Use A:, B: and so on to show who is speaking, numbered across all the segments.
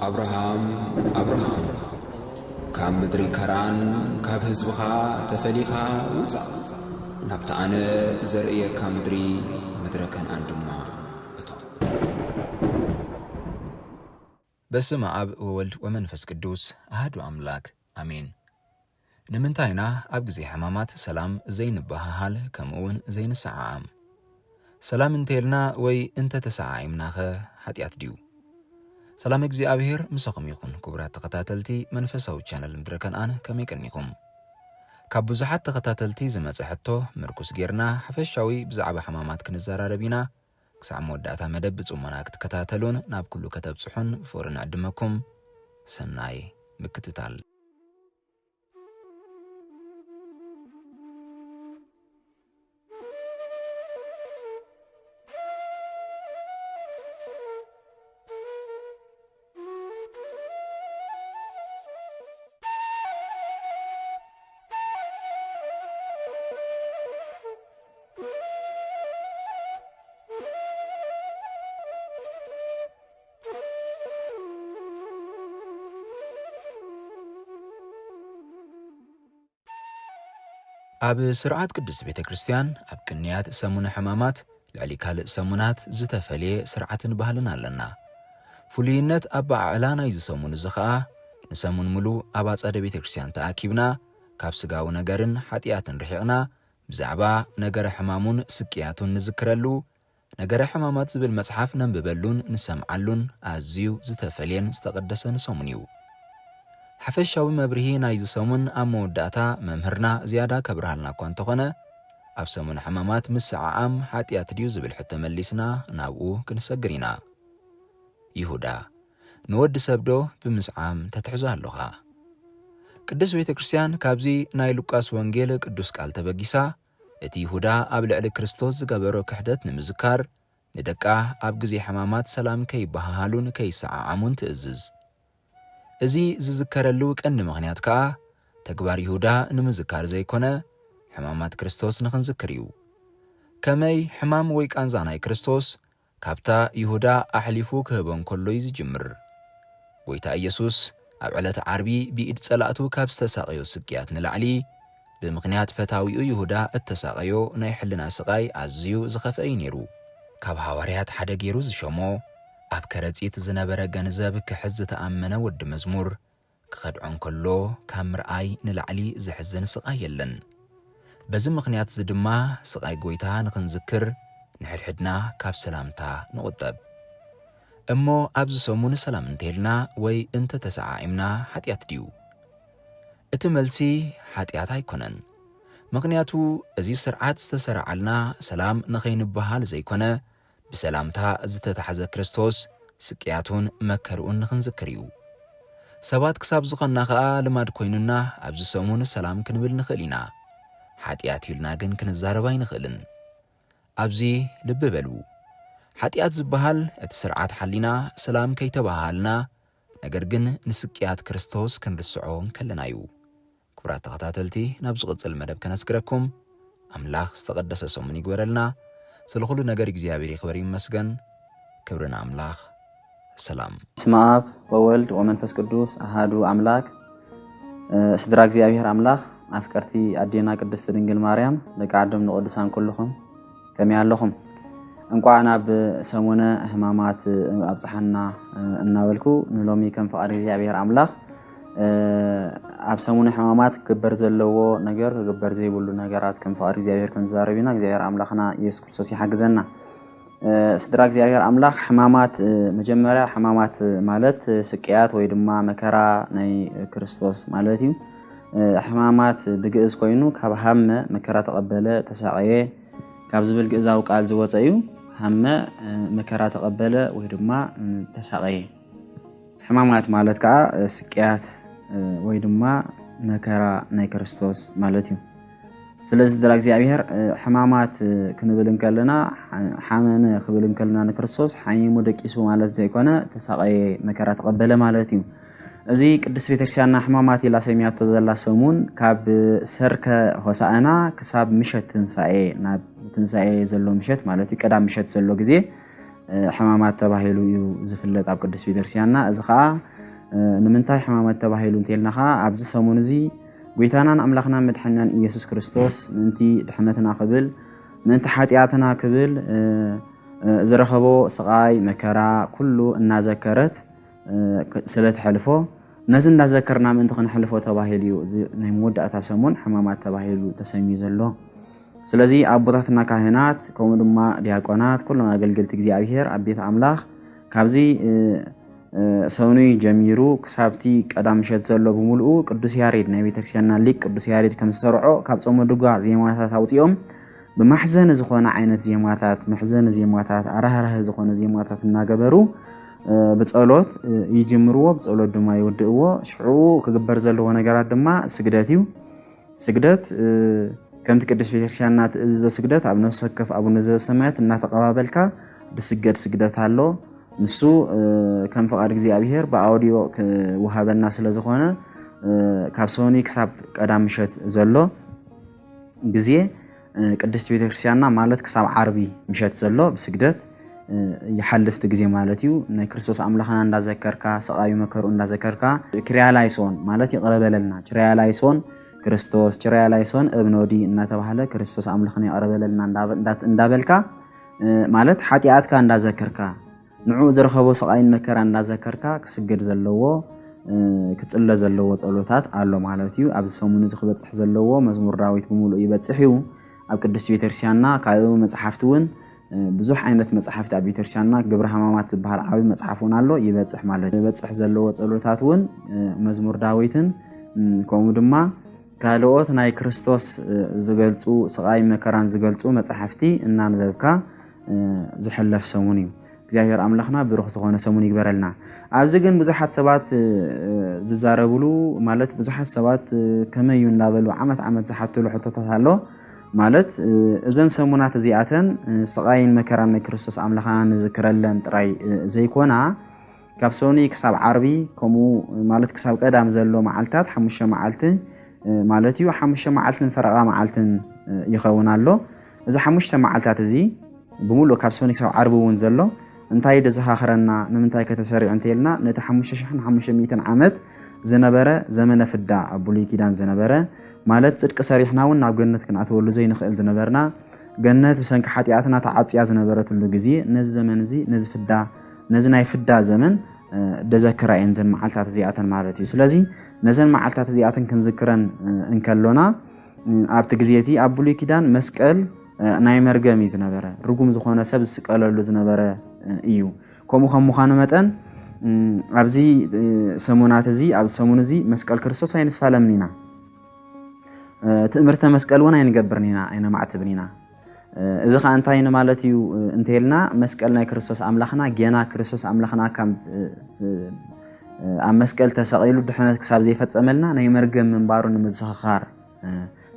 A: أبراهام كام مدري كران كاب هزبخا تفليخا وصع نبت أنا زرئية كام مدري مدركا عندما
B: بسم أب وولد ومنفس قدوس أحد أملاك آمين. نمنتاينا أبغزي حمامات سلام زين بهال كمون زين سعام سلام انتيلنا وي انت تسعايمناخ حتيات ديو سلام እግዚአብሔር مساكم يكون كبرات تقتاتلتي منفساو ቻናል مدركن أنا كميكنيكم ካብ ብዙሓት ተኸታተልቲ ዝመጽእ ሕቶ ምርኩስ ጌርና ሓፈሻዊ ብዛዕባ ሕማማት ክንዘራረብ ኢና ክሳዕ መወዳእታ መደብ ብጽሞና ክትከታተሉን ናብ ኩሉ ከተብጽሑን ፍቅሪ ንዕድመኩም ሰናይ ምክትታል ኣብ ስርዓት ቅዱስ ቤተ ክርስቲያን ኣብ ቅንያት ሰሙነ ሕማማት ልዕሊ ካልእ ሰሙናት ዝተፈልየ ስርዓትን ባህልን ኣለና ፍሉይነት ኣብ በዓላ ናይ ዝሰሙን እዚ ኸኣ ንሰሙን ሙሉእ ኣብ ኣጸደ ቤተ ክርስቲያን ተኣኪብና ካብ ስጋዊ ነገርን ሓጢኣትን ርሒቕና ብዛዕባ ነገረ ሕማሙን ስቅያቱን ንዝክረሉ ነገረ ሕማማት ዝብል መጽሓፍ ነንብበሉን ንሰምዓሉን ኣዝዩ ዝተፈልየን ዝተቐደሰን ሰሙን እዩ ሓፈሻዊ መብርሂ ናይ ዝሰሙን ኣብ መወዳእታ መምህርና ዝያዳ ከብርሃልና እኳ እንተኾነ ኣብ ሰሙን ሕማማት ምስዓዓም ሓጢኣት ድዩ ዝብል ሕቶ መሊስና ናብኡ ክንሰግር ኢና ይሁዳ ንወዲ ሰብ ዶ ብምስዓም ተትሕዞ ኣለኻ ቅዱስ ቤተ ክርስቲያን ካብዚ ናይ ሉቃስ ወንጌል ቅዱስ ቃል ተበጊሳ እቲ ይሁዳ ኣብ ልዕሊ ክርስቶስ ዝገበሮ ክሕደት ንምዝካር ንደቃ ኣብ ግዜ ሕማማት ሰላም ከይበሃሃሉን ከይሰዓዓሙን ትእዝዝ እዚ ዝዝከረሉ ቀንዲ ምኽንያት ከዓ ተግባር ይሁዳ ንምዝካር ዘይኮነ ሕማማት ክርስቶስ ንኽንዝክር እዩ ከመይ ሕማም ወይ ቃንዛ ናይ ክርስቶስ ካብታ ይሁዳ ኣሕሊፉ ክህቦን ከሎ እዩ ዝጅምር ጎይታ ኢየሱስ ኣብ ዕለት ዓርቢ ብኢድ ጸላእቱ ካብ ዝተሳቐዮ ስቅያት ንላዕሊ ብምኽንያት ፈታዊኡ ይሁዳ እተሳቐዮ ናይ ሕልና ስቓይ ኣዝዩ ዝኸፍአ እዩ ነይሩ ካብ ሃዋርያት ሓደ ገይሩ ዝሾሞ ኣብ ከረጺት ዝነበረ ገንዘብ ክሕዝ ዝተኣመነ ወዲ መዝሙር ክኸድዖን ከሎ ካብ ምርኣይ ንላዕሊ ዝሕዝን ስቓይ የለን በዚ ምኽንያት እዚ ድማ ስቓይ ጎይታ ንኽንዝክር ንሕድሕድና ካብ ሰላምታ ንቑጠብ እሞ ኣብዚ ሰሙን ሰላም እንተይልና ወይ እንተተሰዓዒምና ሓጢኣት ድዩ እቲ መልሲ ሓጢኣት ኣይኮነን ምኽንያቱ እዚ ስርዓት ዝተሰርዓልና ሰላም ንኸይንበሃል ዘይኮነ ብሰላምታ ዝተታሕዘ ክርስቶስ ስቅያቱን መከርኡን ንኽንዝክር እዩ ሰባት ክሳብ ዝኾንና ኸኣ ልማድ ኮይኑና ኣብዚ ሰሙን ሰላም ክንብል ንኽእል ኢና ሓጢኣት ኢልና ግን ክንዛረብ ኣይንኽእልን ኣብዚ ልቢ በሉ ሓጢኣት ዝበሃል እቲ ስርዓት ሓሊና ሰላም ከይተባሃልና ነገር ግን ንስቅያት ክርስቶስ ክንርስዖ ከለና እዩ ክቡራት ተኸታተልቲ ናብ ዝቕጽል መደብ ከነስግረኩም ኣምላኽ ዝተቐደሰ ሰሙን ይግበረልና ስለኹሉ ነገር እግዚአብሔር ይኽበር ይመስገን ክብርና አምላኽ ሰላም
C: ስመ አብ ወወልድ ወመንፈስ ቅዱስ አሐዱ አምላክ ስድራ እግዚአብሔር አምላኽ አፍቀርቲ አዴና ቅድስት ድንግል ማርያም ለቃደም ንቅዱሳን ኩልኹም ከመይ ኣለኹም እንኳን ኣብ ሰሙነ ሕማማት ኣብጽሐና እናበልኩ ንሎሚ ከም ፍቃድ እግዚአብሔር አምላኽ ኣብ ሰሙነ ሕማማት ክግበር ዘለዎ ነገር ክግበር ዘይብሉ ነገራት ከም ፍቃድ እግዚአብሔር ክንዛረብ ኢና እግዚአብሔር አምላኽና ኢየሱስ ክርስቶስ ይሓግዘና ስድራ እግዚአብሔር አምላኽ ሕማማት መጀመርያ ሕማማት ማለት ስቅያት ወይ ድማ መከራ ናይ ክርስቶስ ማለት እዩ ሕማማት ብግእዝ ኮይኑ ካብ ሃመ መከራ ተቐበለ ተሳቀየ ካብ ዝብል ግእዛዊ ቃል ዝወፀ እዩ ሃመ መከራ ተቐበለ ወይ ድማ ተሳቀየ ሕማማት ማለት ከዓ ስቅያት ወይ ድማ መከራ ናይ ክርስቶስ ማለት እዩ ስለዚህ ድራ እግዚአብሔር ሕማማት ክንብል እንከለና ሓመነ ክብል እንከለና ንክርስቶስ ሓይሙ ደቂሱ ማለት ዘይኮነ ተሳቀየ መከራ ተቐበለ ማለት እዩ እዚ ቅዱስ ቤተክርስቲያንና ሕማማት ኢላ ሰሚያቶ ዘላ ሰሙን ካብ ሰርከ ሆሳዕና ክሳብ ምሸት ትንሳኤ ናብ ትንሳኤ ዘሎ ምሸት ማለት እዩ ቀዳም ምሸት ዘሎ ግዜ ሕማማት ተባሂሉ እዩ ዝፍለጥ ኣብ ቅዱስ ቤተክርስቲያንና። እዚ ከዓ ንምንታይ ሕማማት ተባሂሉ እንተልና ከዓ ኣብዚ ሰሙን እዚ ጎይታናን ኣምላኽና መድሓኒናን ኢየሱስ ክርስቶስ ምንቲ ድሕነትና ክብል ምንቲ ሓጢኣትና ክብል ዝረኸቦ ስቃይ መከራ ኩሉ እናዘከረት ስለትሕልፎ ነዚ እናዘከርና ምንቲ ክንሕልፎ ተባሂሉ እዩ እዚ ናይ መወዳእታ ሰሙን ሕማማት ተባሂሉ ተሰሚዩ ዘሎ። ስለዚ ኣቦታትና ካህናት ከምኡ ድማ ዲያቆናት ኩሎም ኣገልገልቲ እግዚኣብሔር ኣብ ቤተ ኣምላኽ ካብዚ ሰሙኒ ጀሚሩ ክሳብቲ ቀዳም ምሸት ዘሎ ብምልኡ ቅዱስ ያሬድ ናይ ቤተክርስቲያንና ሊቅ ቅዱስ ያሬድ ከም ዝሰርዖ ካብ ጾመ ድጓ ዜማታት ኣውፂኦም ብማሕዘን ዝኾነ ዓይነት ዜማታት መሕዘን ዜማታት ኣራህራህ ዝኾነ ዜማታት እናገበሩ ብጸሎት ይጅምርዎ ብጸሎት ድማ ይወድእዎ። ሽዑ ክግበር ዘለዎ ነገራት ድማ ስግደት እዩ። ስግደት ከምቲ ቅዱስ ቤተክርስቲያንና ትእዝዞ ስግደት ኣብ ነፍሲ ወከፍ ኣቡነ ዘበሰማያት እናተቀባበልካ ብስገድ ስግደት ኣሎ። ንሱ ከም ፈቃድ እግዚኣብሔር ብኣውዲዮ ክወሃበና ስለዝኾነ ካብ ሰሙኒ ክሳብ ቀዳም ምሸት ዘሎ ግዜ ቅድስት ቤተክርስቲያንና ማለት ክሳብ ዓርቢ ምሸት ዘሎ ብስግደት ይሓልፍቲ ግዜ ማለት እዩ። ናይ ክርስቶስ ኣምላኽና እንዳዘከርካ ስቃዩ መከሩ እንዳዘከርካ ክርያላይሶን ማለት ይቅረበለልና ክርያላይሶን ክርስቶስ ክርያላይሶን እብኖዲ እናተባህለ ክርስቶስ ኣምላኽና ይቅረበለልና እንዳበልካ ማለት ሓጢኣትካ እንዳዘከርካ ንዑ ዝረኸቦ ስቃይን መከራ እንዳዘከርካ ክስግድ ዘለዎ ክጽለ ዘለዎ ጸሎታት ኣሎ ማለት እዩ። ኣብ ሰሙን እዚ ክበጽሕ ዘለዎ መዝሙር ዳዊት ብምሉእ ይበጽሕ እዩ። ኣብ ቅዱስ ቤተክርስቲያንና ካልእ መጽሓፍቲ እውን ብዙሕ ዓይነት መጽሓፍቲ ኣብ ቤተክርስቲያንና ግብረ ሕማማት ዝበሃል ዓብይ መጽሓፍ እውን ኣሎ ይበጽሕ ማለት ይበጽሕ ዘለዎ ጸሎታት እውን መዝሙር ዳዊትን ከምኡ ድማ ካልኦት ናይ ክርስቶስ ዝገልጹ ስቃይ መከራን ዝገልጹ መጽሓፍቲ እናንበብካ ዝሕለፍ ሰሙን እዩ። እግዚአብሔር ኣምላኽና ብሩኽ ዝኾነ ሰሙን ይግበረልና። ኣብዚ ግን ብዙሓት ሰባት ዝዛረብሉ ማለት ብዙሓት ሰባት ከመይ እዩ እንዳበሉ ዓመት ዝሓትሉ ሕቶታት ኣሎ ማለት እዘን ሰሙናት እዚኣተን ስቃይን መከራን ናይ ክርስቶስ ኣምላኽና ንዝክረለን ጥራይ ዘይኮና ካብ ሰሙኒ ክሳብ ዓርቢ ከምኡ ማለት ክሳብ ቀዳም ዘሎ መዓልታት 5 መዓልቲ ማለት እዩ 5 መዓልትን ፈረቓ መዓልትን ይኸውን ኣሎ። እዚ 5 መዓልታት እዚ ብምሉእ ካብ ሰሙኒ ክሳብ ዓርቢ እውን ዘሎ እንታይ ደዘኻኽረና ንምንታይ ከተሰሪዑ እንተይልና ነቲ 5500 ዓመት ዝነበረ ዘመነ ፍዳ ኣብ ብሉይ ኪዳን ዝነበረ ማለት ጽድቂ ሰሪሕና እውን ናብ ገነት ክንኣትወሉ ዘይንኽእል ዝነበርና ገነት ብሰንኪ ሓጢኣትና ተዓጽያ ዝነበረትሉ ግዜ ነዚ ዘመን እዚ ነዚ ፍዳ ነዚ ናይ ፍዳ ዘመን ደዘክራ እየን ዘን መዓልታት እዚኣተን ማለት እዩ። ስለዚ ነዘን መዓልታት እዚኣተን ክንዝክረን እንከሎና ኣብቲ ግዜቲ ኣብ ብሉይ ኪዳን መስቀል ናይ መርገም እዩ ዝነበረ ርጉም ዝኾነ ሰብ ዝስቀለሉ ዝነበረ እዩ። ከምኡ ከም ምዃኑ መጠን ኣብዚ ሰሙናት እዚ ኣብ ሰሙን እዚ መስቀል ክርስቶስ ኣይንሳለምን ኢና ትእምርተ መስቀል እውን ኣይንገብርን ኢና ኣይነማዕትብን ኢና። እዚ ከዓ እንታይ ማለት እዩ እንተይልና መስቀል ናይ ክርስቶስ ኣምላኽና ገና ክርስቶስ ኣምላኽና ኣብ መስቀል ተሰቂሉ ድሕነት ክሳብ ዘይፈፀመልና ናይ መርገም ምንባሩ ንምዝኽኻር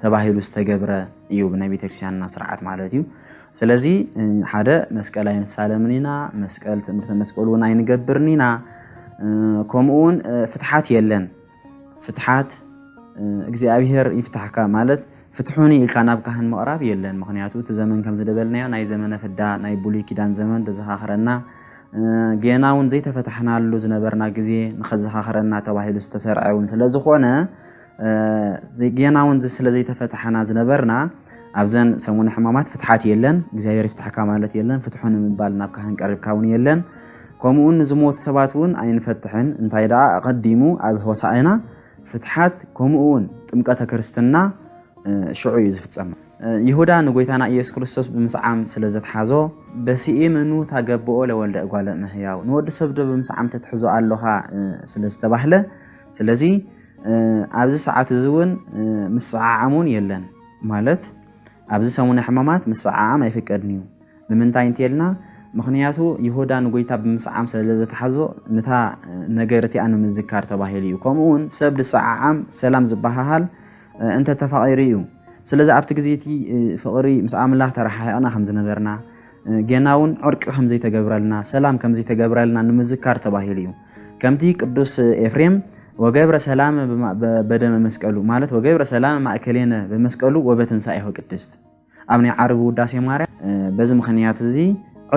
C: ተባሂሉ ዝተገብረ እዩ ብናይ ቤተክርስቲያንና ስርዓት ማለት እዩ። ስለዚ ሓደ መስቀል ኣይንሳለምን ኢና መስቀል ትእምርተ መስቀል እውን ኣይንገብርን ኢና። ከምኡውን ፍትሓት የለን ፍትሓት እግዚአብሔር ይፍታሕካ ማለት ፍትሑኒ ኢልካ ናብ ካህን ምቕራብ የለን። ምክንያቱ እቲ ዘመን ከም ዝደበልናዮ ናይ ዘመነ ፍዳ ናይ ብሉይ ኪዳን ዘመን ደዘኻኽረና ገና እውን ዘይተፈታሕናሉ ዝነበርና ግዜ ንኸዘኻኽረና ተባሂሉ ዝተሰርዐ እውን ስለዝኾነ ገና እውን ስለ ዘይተፈታሕና ዝነበርና ኣብዘን ሰሙን ሕማማት ፍትሓት የለን እግዚአብሔር ይፍታሕካ ማለት የለን ፍትሑን ምባል ናብ ካህን ቀሪብካ እውን የለን። ከምኡውን ዝሞቱ ሰባት እውን ኣይንፈትሕን እንታይ ደኣ ቀዲሙ ኣብ ሆሳዕና ፍትሓት ከምኡውን ጥምቀተ ክርስትና ሽዑ እዩ ዝፍፀም። ይሁዳ ንጎይታና ኢየሱስ ክርስቶስ ብምስዓም ስለ ዘትሓዞ በሲኢምኑ ታገብኦ ለወልደ እጓለ እመሕያው ንወዲ ሰብ ዶ ብምስዓም ተትሕዞ ኣለኻ ስለ ዝተባህለ ስለዚ ኣብዚ ሰዓት እዚ እውን ምስዓዓሙን የለን ማለት ኣብዚ ሰሙነ ሕማማት ምስዓዓም ኣይፍቀድን እዩ። ንምንታይ እንተይልና ምክንያቱ ይሁዳ ንጎይታ ብምስዓም ስለ ዘትሓዞ ነታ ነገር እቲኣ ንምዝካር ተባሂሉ እዩ። ከምኡውን ሰብ ዝሰዓዓም ሰላም ዝበሃሃል እንተ ተፋቒሩ እዩ። ስለዚ ኣብቲ ግዜ እቲ ፍቕሪ ምስ ኣምላኽ ተረሓሒቕና ከም ዝነበርና ገና እውን ዕርቂ ከምዘይተገብረልና ሰላም ከምዘይተገብረልና ንምዝካር ተባሂሉ እዩ። ከምቲ ቅዱስ ኤፍሬም ወገብረ ሰላም በደመ መስቀሉ ማለት ወገብረ ሰላም ማእከሌነ በመስቀሉ ወበትንሳኤሁ ቅድስት አብኒ ዓርብ ውዳሴ ማርያም በዚ ምክንያት እዚ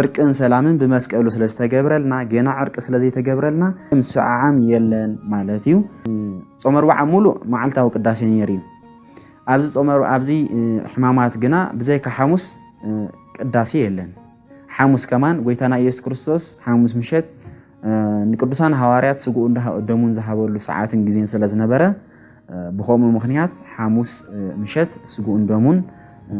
C: ዕርቅን ሰላምን በመስቀሉ ስለዝተገብረልና ገና ዕርቅ ስለዘይተገብረልና ምስዓዓም የለን ማለት እዩ ጾመ ርብዓ ሙሉእ መዓልታዊ ቅዳሴ ነይሩ ኣብዚ ጾመ ኣብዚ ሕማማት ግና ብዘይካ ሐሙስ ቅዳሴ የለን ሐሙስ ከማን ጎይታና ኢየሱስ ክርስቶስ ሐሙስ ምሸት ንቅዱሳን ሐዋርያት ስጉኡ ደሙን ዝሃበሉ ሰዓትን ጊዜን ስለዝነበረ ብኸምኡ ምክንያት ሐሙስ ምሸት ስጉኡ ደሙን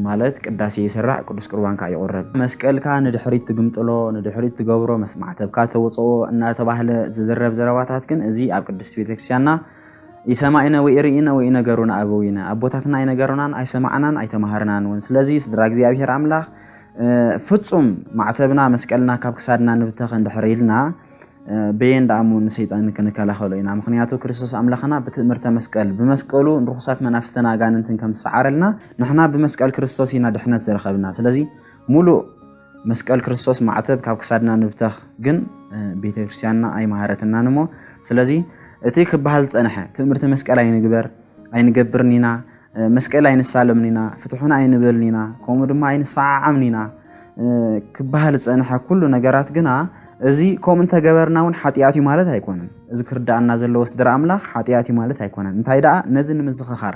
C: ማለት ቅዳሴ ይስራዕ ቅዱስ ቁርባንካ ይቆረብ መስቀልካ ንድሕሪት ትግምጥሎ ንድሕሪት ትገብሮ መስማዕተብካ ተወፅኦ እናተባህለ ዝዝረብ ዘረባታት ግን እዚ ኣብ ቅድስት ቤተክርስቲያንና ይሰማዕና ወይርኢና ወይነገሩና አበዊና አቦታትና አይነገሩናን አይሰማዕናን አይተማሃርናን ወን ስለዚ ስድራ እግዚአብሔር አምላክ ፍጹም ማዕተብና መስቀልና ካብ ክሳድና ንብተኸ እንድሕሪልና በየን ዳሙን ሰይጣን ከነከላኸሎ ኢና ምክንያቱ ክርስቶስ አምላኽና በትምህርተ መስቀል በመስቀሉ ንርኹሳት መናፍስተና ጋንንትን ከም ሰዓረልና ንሕና በመስቀል ክርስቶስ ኢና ድሕነት ዘረኸብና ስለዚ ሙሉ መስቀል ክርስቶስ ማዕተብ ካብ ክሳድና ንብተኽ ግን ቤተክርስቲያንና አይማሃረትና ንሞ ስለዚ እቲ ክበሃል ፀንሐ ትምህርተ መስቀል አይንገብርኒና መስቀል አይንሳለምኒና ፍትሑና አይንበልኒና ከምኡ ድማ አይንሰዓዓምኒና ክበሃል ፀንሐ ኩሉ ነገራት ግና እዚ ከም እንተገበርናውን ሓጢያት እዩ ማለት አይኮነን እዚ ክርዳእና ዘለዎ ስድራ አምላኽ ሓጢያት እዩ ማለት አይኮነን እንታይ ደኣ ነዚ ንምዝኽኻር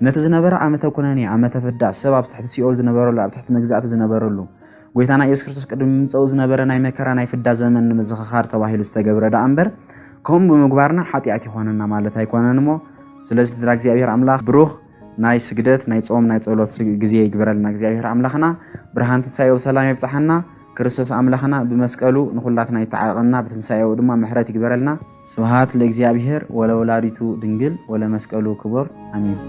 C: ነቲ ዝነበረ ዓመተ ኩነኔ ዓመተ ፍዳ ሰብ ኣብ ትሕቲ ሲኦል ዝነበረሉ ኣብ ትሕቲ መግዛእቲ ዝነበረሉ ጎይታና ኢየሱስ ክርስቶስ ቅድሚ ምምፅኡ ዝነበረ ናይ መከራ ናይ ፍዳ ዘመን ንምዝኽኻር ተባሂሉ ዝተገብረ ደኣ እምበር ከም ብምግባርና ሓጢያት ይኾነና ማለት አይኮነን እሞ ስለዚ ስድራ እግዚአብሔር አምላኽ ብሩኽ ናይ ስግደት ናይ ጾም ናይ ጸሎት ግዜ ይግበረልና እግዚአብሔር አምላኽና ብርሃን ትንሣኤው ሰላም ይብጽሐና ክርስቶስ አምላኽና በመስቀሉ ንኹላትና ይተዓቀና በትንሣኤው ድማ ምሕረት ይግበረልና ስብሃት ለእግዚአብሔር ወለወላዲቱ ድንግል ወለመስቀሉ ክቡር አሜን